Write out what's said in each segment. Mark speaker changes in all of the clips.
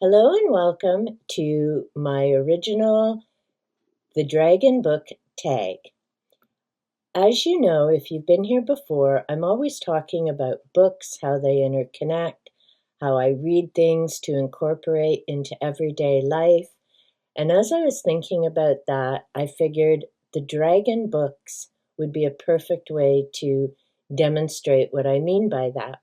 Speaker 1: Hello and welcome to my original The Dragon book tag. As you know, if you've been here before, I'm always talking about books, how they interconnect, how I read things to incorporate into everyday life. And as I was thinking about that, I figured the dragon books would be a perfect way to demonstrate what I mean by that.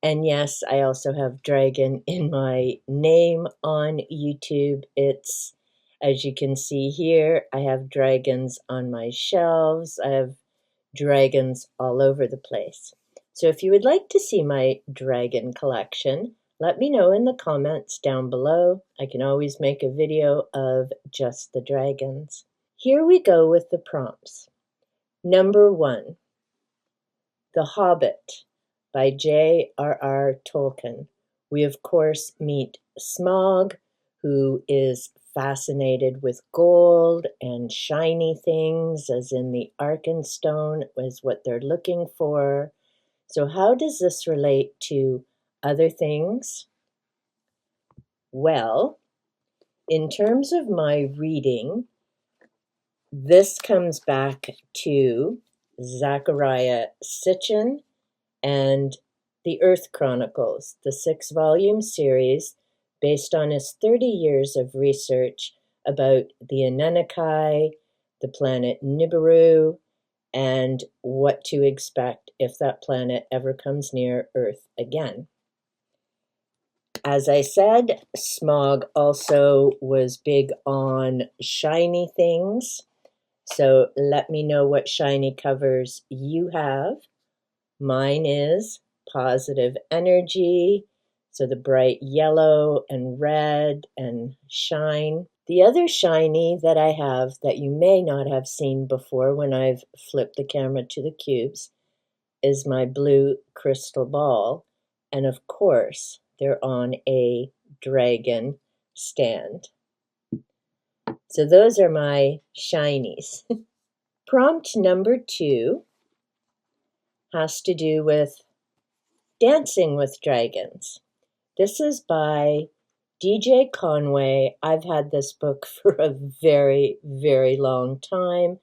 Speaker 1: And yes, I also have dragon in my name on YouTube. It's, as you can see here, I have dragons on my shelves. I have dragons all over the place. So if you would like to see my dragon collection, let me know in the comments down below. I can always make a video of just the dragons. Here we go with the prompts. Number 1, The Hobbit by J.R.R. Tolkien. We, of course, meet Smaug, who is fascinated with gold and shiny things, as in the Arkenstone is what they're looking for. So how does this relate to other things? Well, in terms of my reading, this comes back to Zachariah Sitchin and The Earth Chronicles, the 6-volume series based on his 30 years of research about the Anunnaki, the planet Nibiru, and what to expect if that planet ever comes near Earth again. As I said, Smaug also was big on shiny things, so let me know what shiny covers you have. Mine is positive energy, so the bright yellow and red and shine. The other shiny that I have that you may not have seen before when I've flipped the camera to the cubes is my blue crystal ball, and of course they're on a dragon stand. So those are my shinies. Prompt number 2 has to do with Dancing with Dragons. This is by DJ Conway. I've had this book for a very, very long time.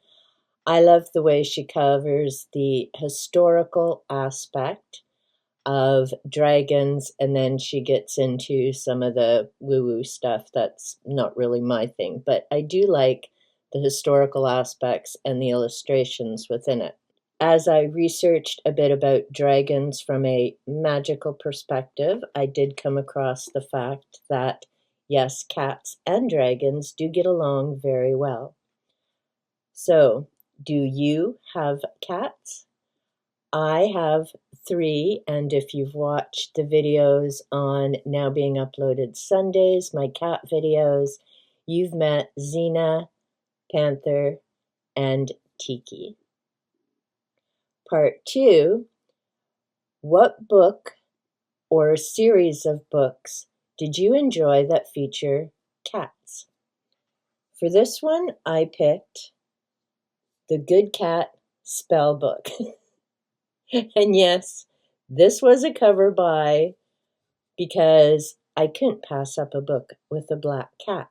Speaker 1: I love the way she covers the historical aspect of dragons, and then she gets into some of the woo-woo stuff that's not really my thing, but I do like the historical aspects and the illustrations within it. As I researched a bit about dragons from a magical perspective, I did come across the fact that, yes, cats and dragons do get along very well. So, do you have cats? I have 3, and if you've watched the videos on Now Being Uploaded Sundays, my cat videos, you've met Xena, Panther, and Tiki. Part 2, what book or series of books did you enjoy that feature cats? For this one, I picked The Good Cat Spell Book. And yes, this was a cover by, because I couldn't pass up a book with a black cat.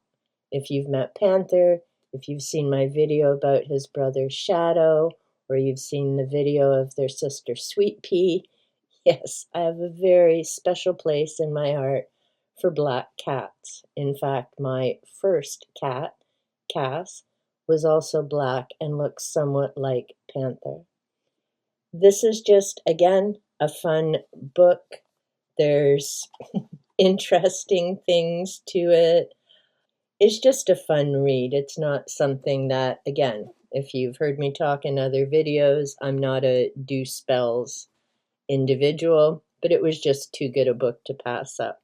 Speaker 1: If you've met Panther, if you've seen my video about his brother Shadow, or you've seen the video of their sister Sweet Pea, yes, I have a very special place in my heart for black cats. In fact, my first cat, Cass, was also black and looks somewhat like Panther. This is just, again, a fun book. There's interesting things to it. It's just a fun read. It's not something that, again, if you've heard me talk in other videos, I'm not a do spells individual, but it was just too good a book to pass up.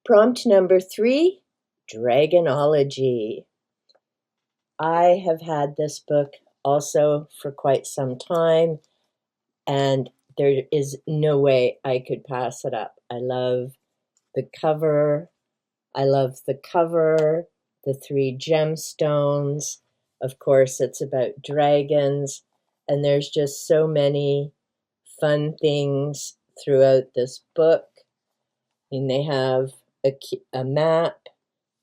Speaker 1: Prompt number 3, Dragonology. I have had this book also for quite some time, and there is no way I could pass it up. I love the cover. The 3 gemstones. Of course, it's about dragons, and there's just so many fun things throughout this book. And they have a map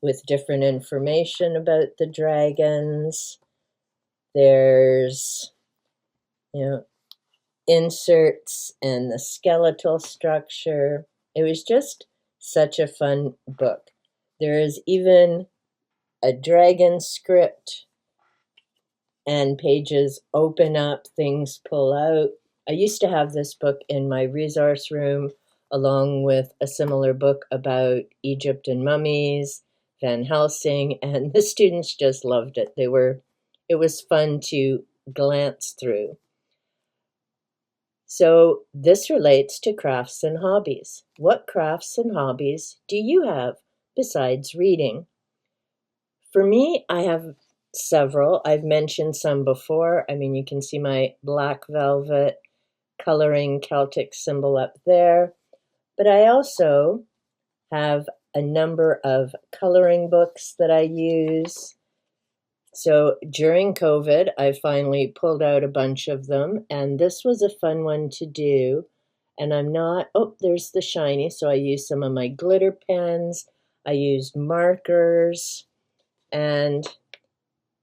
Speaker 1: with different information about the dragons. There's, inserts and the skeletal structure. It was just such a fun book. There is even a dragon script, and pages open up, things pull out. I used to have this book in my resource room along with a similar book about Egypt and mummies, Van Helsing, and the students just loved it. It was fun to glance through. So this relates to crafts and hobbies. What crafts and hobbies do you have besides reading? For me, I have several. I've mentioned some before. I mean, you can see my black velvet coloring Celtic symbol up there. But I also have a number of coloring books that I use. So during COVID, I finally pulled out a bunch of them, and this was a fun one to do. And there's the shiny. So I used some of my glitter pens. I used markers and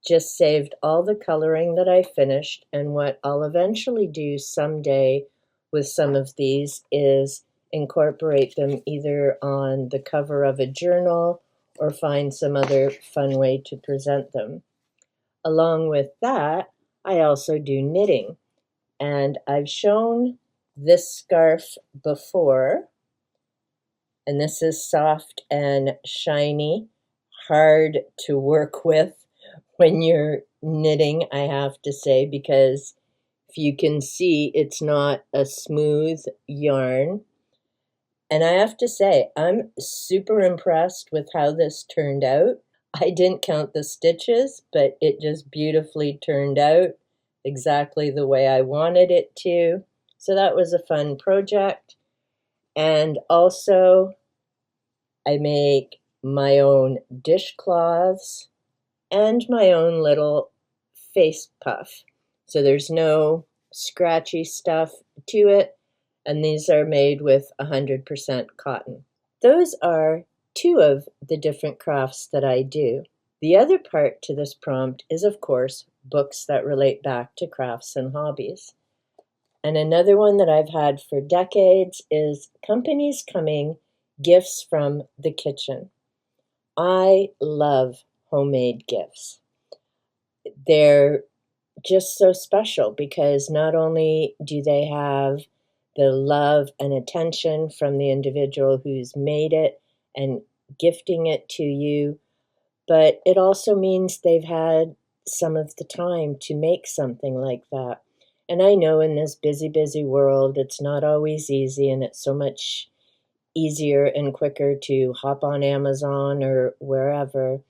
Speaker 1: just saved all the coloring that I finished. And what I'll eventually do someday with some of these is incorporate them either on the cover of a journal or find some other fun way to present them. Along with that, I also do knitting. And I've shown this scarf before. And this is soft and shiny, hard to work with when you're knitting, I have to say, because if you can see, it's not a smooth yarn. And I have to say, I'm super impressed with how this turned out. I didn't count the stitches, but it just beautifully turned out exactly the way I wanted it to. So that was a fun project. And also, I make my own dishcloths and my own little face puff. So there's no scratchy stuff to it, and these are made with 100% cotton. Those are two of the different crafts that I do. The other part to this prompt is, of course, books that relate back to crafts and hobbies. And another one that I've had for decades is Companies Coming, Gifts from the Kitchen. I love homemade gifts. They're just so special because not only do they have the love and attention from the individual who's made it and gifting it to you, but it also means they've had some of the time to make something like that. And I know in this busy, busy world, it's not always easy, and it's so much easier and quicker to hop on Amazon or wherever.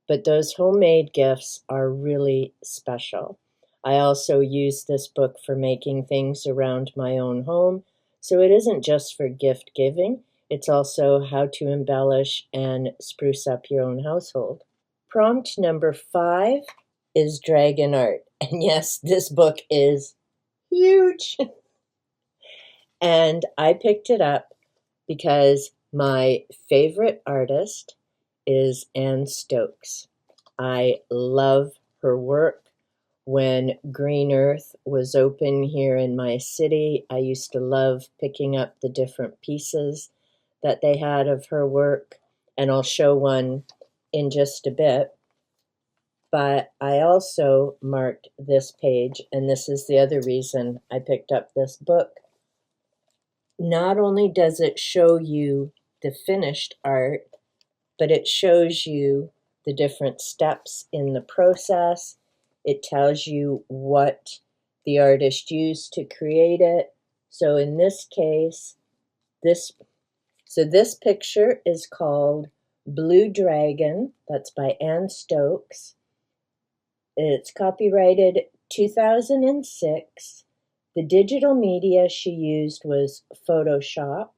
Speaker 1: But those homemade gifts are really special. I also use this book for making things around my own home. So it isn't just for gift giving, it's also how to embellish and spruce up your own household. Prompt number 5 is dragon art. And yes, this book is huge. And I picked it up because my favorite artist is Anne Stokes. I love her work. When Green Earth was open here in my city, I used to love picking up the different pieces that they had of her work, and I'll show one in just a bit. But I also marked this page, and this is the other reason I picked up this book. Not only does it show you the finished art, but it shows you the different steps in the process. It tells you what the artist used to create it. So in this case, this picture is called Blue Dragon. That's by Anne Stokes. It's copyrighted 2006. The digital media she used was Photoshop.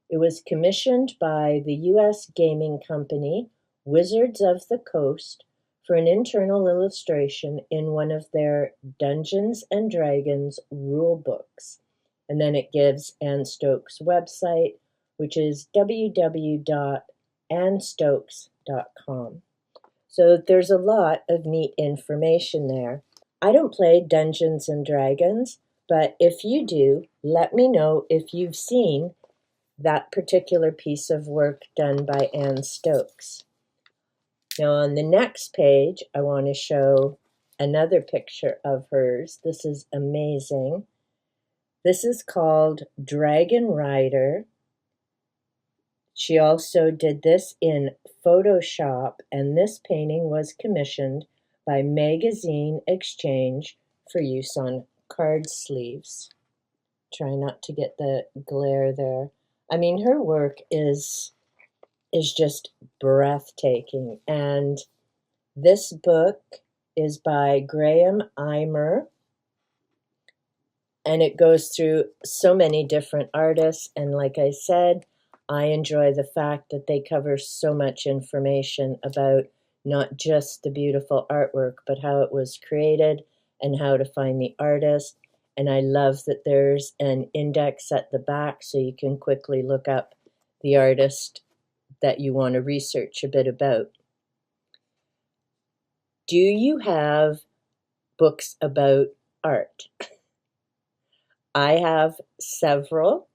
Speaker 1: It was commissioned by the U.S. gaming company Wizards of the Coast for an internal illustration in one of their Dungeons and Dragons rule books. And then it gives Anne Stokes' website, which is www.annstokes.com. So there's a lot of neat information there. I don't play Dungeons and Dragons, but if you do, let me know if you've seen that particular piece of work done by Ann Stokes. Now on the next page, I want to show another picture of hers. This is amazing. This is called Dragon Rider. She also did this in Photoshop, and this painting was commissioned by Magazine Exchange for use on card sleeves. Try not to get the glare there. I mean, her work is just breathtaking. And this book is by Graham Eimer, and it goes through so many different artists. And like I said, I enjoy the fact that they cover so much information about not just the beautiful artwork, but how it was created and how to find the artist. And I love that there's an index at the back so you can quickly look up the artist that you want to research a bit about. Do you have books about art? I have several.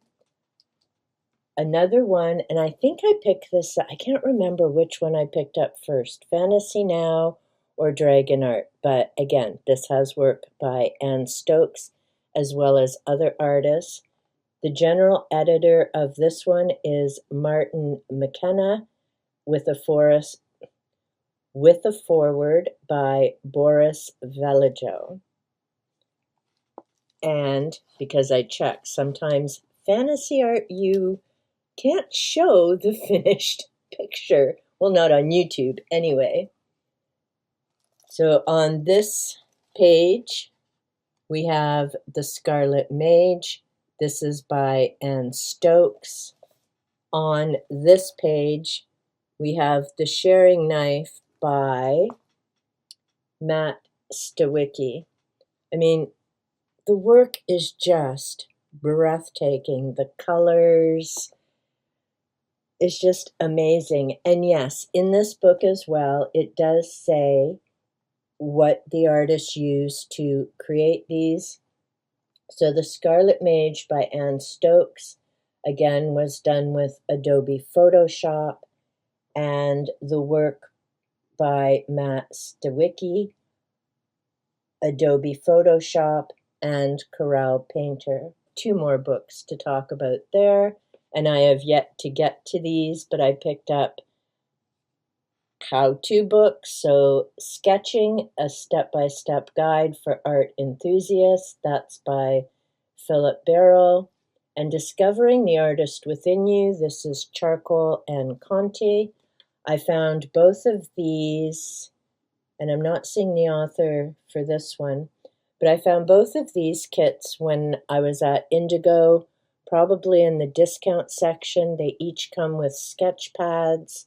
Speaker 1: Another one, and I think I picked this up, I can't remember which one I picked up first, Fantasy Now or Dragon Art, but again, this has work by Ann Stokes as well as other artists. The general editor of this one is Martin McKenna with a foreword by Boris Velijo. And because I checked, sometimes fantasy art, you can't show the finished picture. Well, not on YouTube anyway. So on this page, we have The Scarlet Mage. This is by Ann Stokes. On this page, we have The Sharing Knife by Matt Stawicki. I mean, the work is just breathtaking. The colors is just amazing. And yes, in this book as well, it does say what the artist used to create these. So The Scarlet Mage by Ann Stokes, again, was done with Adobe Photoshop, and the work by Matt Stawicki, Adobe Photoshop, and Corel Painter. 2 more books to talk about there, and I have yet to get to these, but I picked up how-to books. So Sketching, a step-by-step guide for art enthusiasts, that's by Philip Barrow, and Discovering the Artist Within You, this is Charcoal and Conti. I found both of these, and I'm not seeing the author for this one, but I found both of these kits when I was at Indigo, probably in the discount section. They each come with sketch pads.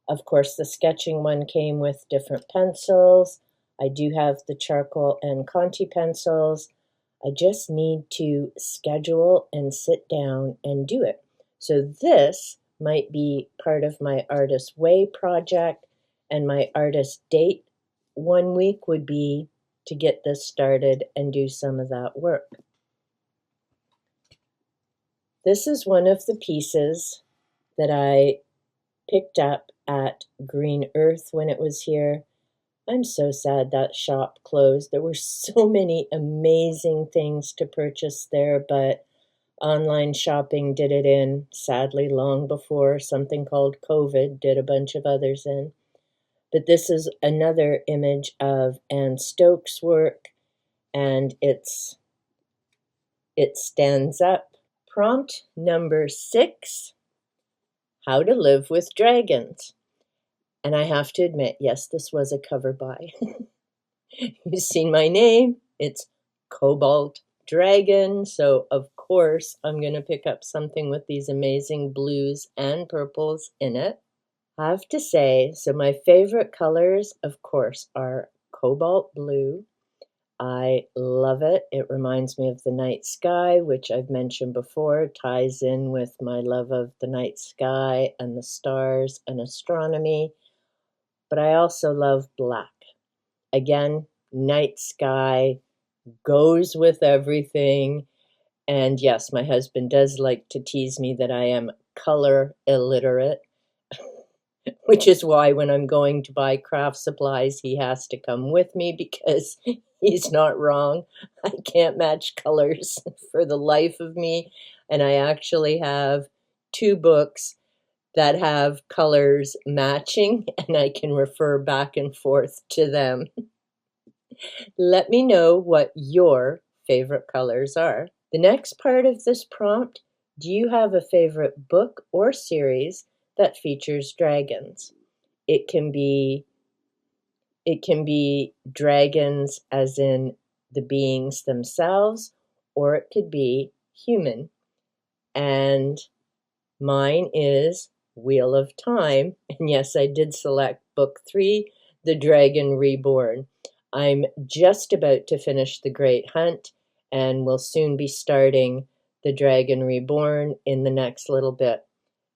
Speaker 1: Of course, the sketching one came with different pencils. I do have the charcoal and Conti pencils. I just need to schedule and sit down and do it. So this might be part of my Artist Way project, and my artist date 1 week would be to get this started and do some of that work. This is one of the pieces that I picked up at Green Earth when it was here. I'm so sad that shop closed. There were so many amazing things to purchase there, but online shopping did it in, sadly, long before something called COVID did a bunch of others in. But this is another image of Ann Stokes' work, and it stands up. Prompt number 6, How to Live with Dragons. And I have to admit, yes, this was a cover buy. You've seen my name. It's Cobaltdragon. So, of course, I'm going to pick up something with these amazing blues and purples in it. I have to say, so my favorite colors, of course, are cobalt blue. I love it. It reminds me of the night sky, which I've mentioned before, ties in with my love of the night sky and the stars and astronomy. But I also love black. Again, night sky goes with everything. And yes, my husband does like to tease me that I am color illiterate, which is why when I'm going to buy craft supplies, he has to come with me because he's not wrong. I can't match colors for the life of me. And I actually have 2 books that have colors matching, and I can refer back and forth to them. Let me know what your favorite colors are. The next part of this prompt, do you have a favorite book or series that features dragons? It can be dragons as in the beings themselves, or it could be human. And mine is Wheel of Time. And yes, I did select book 3, The Dragon Reborn. I'm just about to finish The Great Hunt and will soon be starting The Dragon Reborn in the next little bit.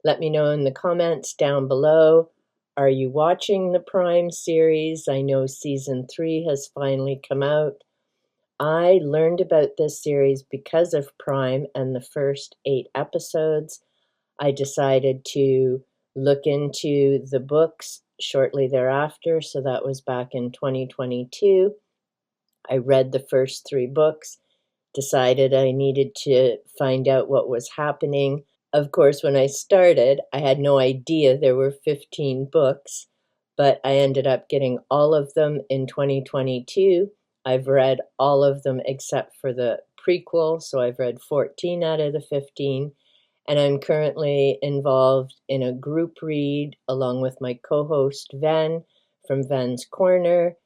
Speaker 1: Let me know in the comments down below. Are you watching the Prime series? I know season 3 has finally come out. I learned about this series because of Prime and the first 8 episodes. I decided to look into the books shortly thereafter, so that was back in 2022. I read the first 3 books, decided I needed to find out what was happening. Of course, when I started, I had no idea there were 15 books, but I ended up getting all of them in 2022. I've read all of them except for the prequel, so I've read 14 out of the 15. And I'm currently involved in a group read along with my co-host Ven from Ven's Corner.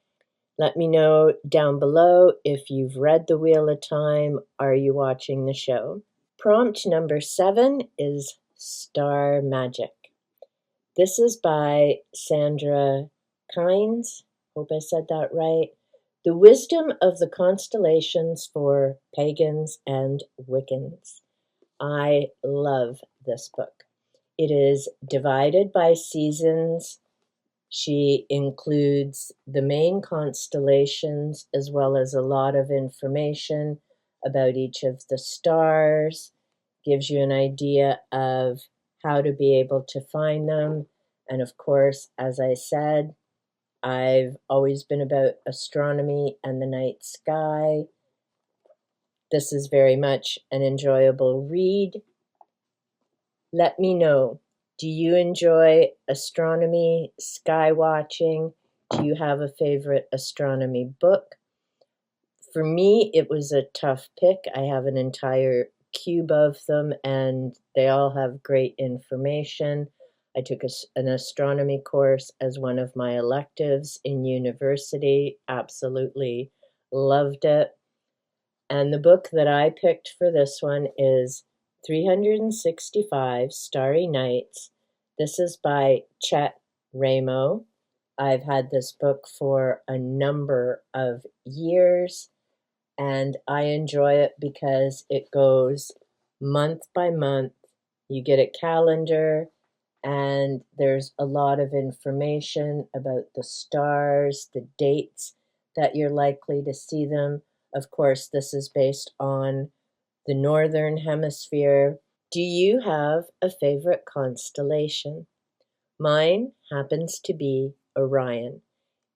Speaker 1: Let me know down below if you've read The Wheel of Time. Are you watching the show? Prompt number 7 is Star Magic. This is by Sandra Kynes. Hope I said that right. The Wisdom of the Constellations for Pagans and Wiccans. I love this book. It is divided by seasons. She includes the main constellations as well as a lot of information about each of the stars, gives you an idea of how to be able to find them. And of course, as I said, I've always been about astronomy and the night sky. This is very much an enjoyable read. Let me know, do you enjoy astronomy, sky watching? Do you have a favorite astronomy book? For me, it was a tough pick. I have an entire cube of them, and they all have great information. I took an astronomy course as one of my electives in university. Absolutely loved it. And the book that I picked for this one is 365 Starry Nights. This is by Chet Ramo. I've had this book for a number of years, and I enjoy it because it goes month by month. You get a calendar, and there's a lot of information about the stars, the dates that you're likely to see them. Of course, this is based on the Northern Hemisphere. Do you have a favorite constellation? Mine happens to be Orion.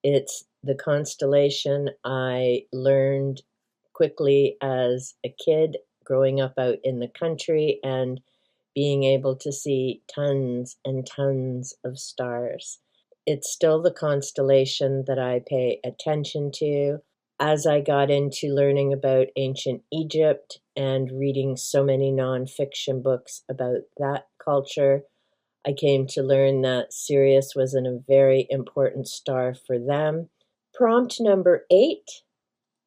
Speaker 1: It's the constellation I learned quickly as a kid growing up out in the country and being able to see tons and tons of stars. It's still the constellation that I pay attention to. As I got into learning about ancient Egypt and reading so many nonfiction books about that culture, I came to learn that Sirius was a very important star for them. Prompt number 8,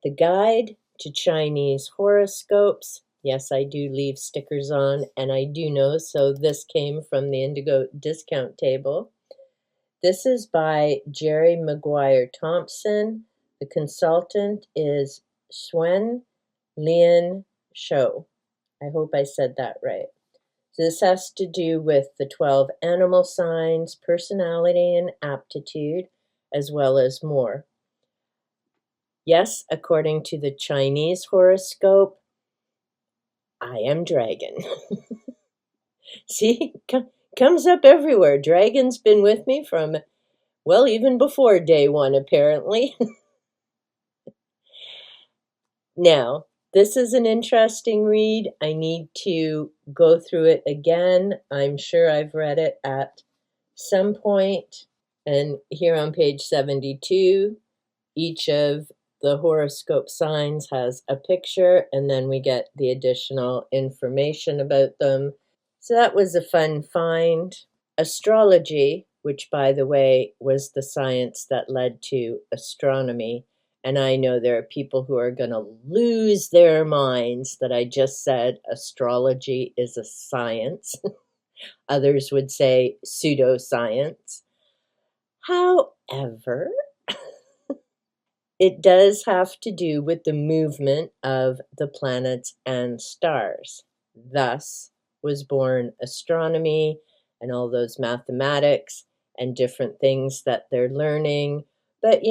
Speaker 1: the guide to Chinese horoscopes. Yes, I do leave stickers on, and I do know, so this came from the Indigo discount table. This is by Jerry Maguire Thompson. The consultant is Swen Lien Show. I hope I said that right. So this has to do with the 12 animal signs, personality and aptitude, as well as more. Yes, according to the Chinese horoscope, I am dragon. See, comes up everywhere. Dragon's been with me from, well, even before day one, apparently. Now, this is an interesting read. I need to go through it again. I'm sure I've read it at some point. And here on page 72, each of the horoscope signs has a picture, and then we get the additional information about them. So that was a fun find. Astrology, which by the way was the science that led to astronomy, and I know there are people who are going to lose their minds that I just said astrology is a science. Others would say pseudoscience. However, it does have to do with the movement of the planets and stars. Thus was born astronomy and all those mathematics and different things that they're learning. But,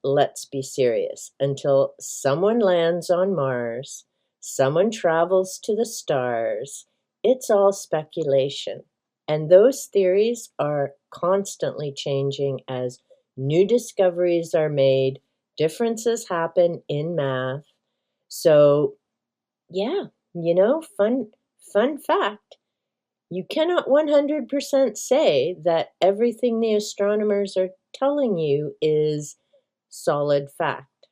Speaker 1: let's be serious. Until someone lands on Mars, someone travels to the stars, it's all speculation. And those theories are constantly changing as new discoveries are made, differences happen in math. So, yeah, fun fact. You cannot 100% say that everything the astronomers are telling you is solid fact.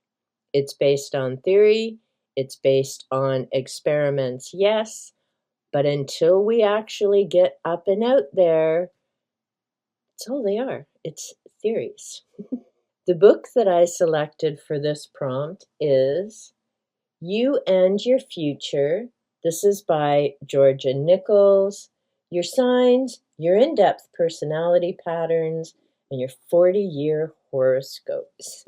Speaker 1: It's based on theory, it's based on experiments, yes, but until we actually get up and out there, it's all they are. It's theories. The book that I selected for this prompt is You and Your Future. This is by Georgia Nichols. Your signs, your in-depth personality patterns, and your 40-year horoscopes.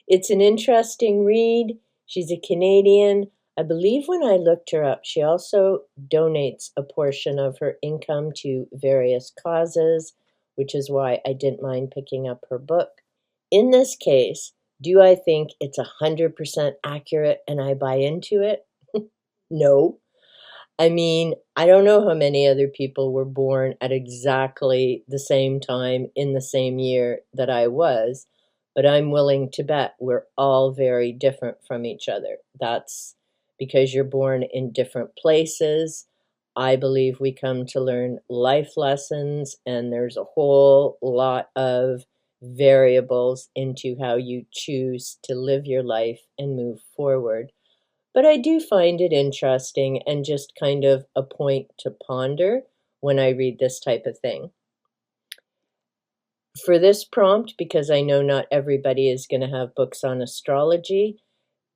Speaker 1: It's an interesting read. She's a Canadian. I believe when I looked her up, she also donates a portion of her income to various causes, which is why I didn't mind picking up her book. In this case, do I think it's 100% accurate and I buy into it? No. I mean, I don't know how many other people were born at exactly the same time in the same year that I was, but I'm willing to bet we're all very different from each other. That's because you're born in different places. I believe we come to learn life lessons, and there's a whole lot of variables into how you choose to live your life and move forward. But I do find it interesting and just kind of a point to ponder when I read this type of thing. For this prompt, because I know not everybody is going to have books on astrology,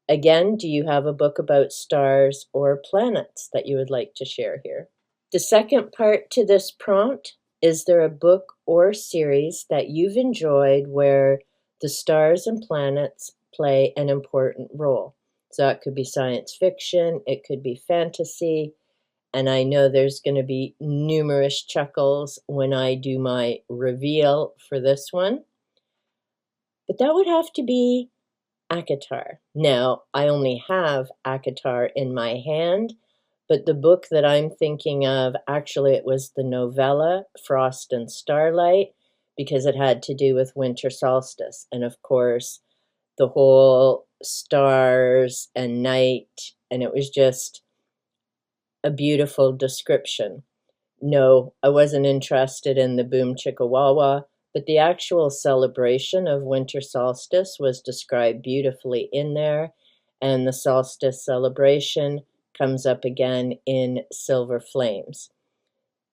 Speaker 1: again, do you have a book about stars or planets that you would like to share here? The second part to this prompt, is there a book or series that you've enjoyed where the stars and planets play an important role? So it could be science fiction, it could be fantasy, and I know there's going to be numerous chuckles when I do my reveal for this one. But that would have to be ACOTAR. Now, I only have ACOTAR in my hand, but the book that I'm thinking of, actually it was the novella Frost and Starlight, because it had to do with winter solstice. And of course, the whole stars and night, and it was just a beautiful description. No, I wasn't interested in the Boom Chicka Wawa, but the actual celebration of winter solstice was described beautifully in there, and the solstice celebration comes up again in Silver Flames.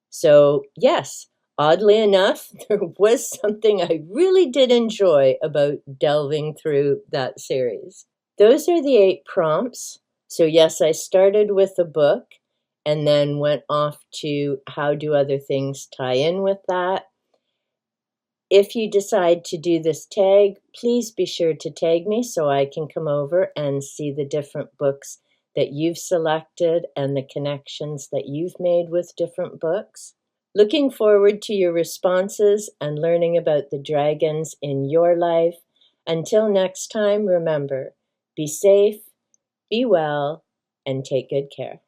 Speaker 1: So, yes, oddly enough, there was something I really did enjoy about delving through that series. Those are the 8 prompts. So, yes, I started with the book and then went off to how do other things tie in with that. If you decide to do this tag, please be sure to tag me so I can come over and see the different books that you've selected and the connections that you've made with different books. Looking forward to your responses and learning about the dragons in your life. Until next time, remember, be safe, be well, and take good care.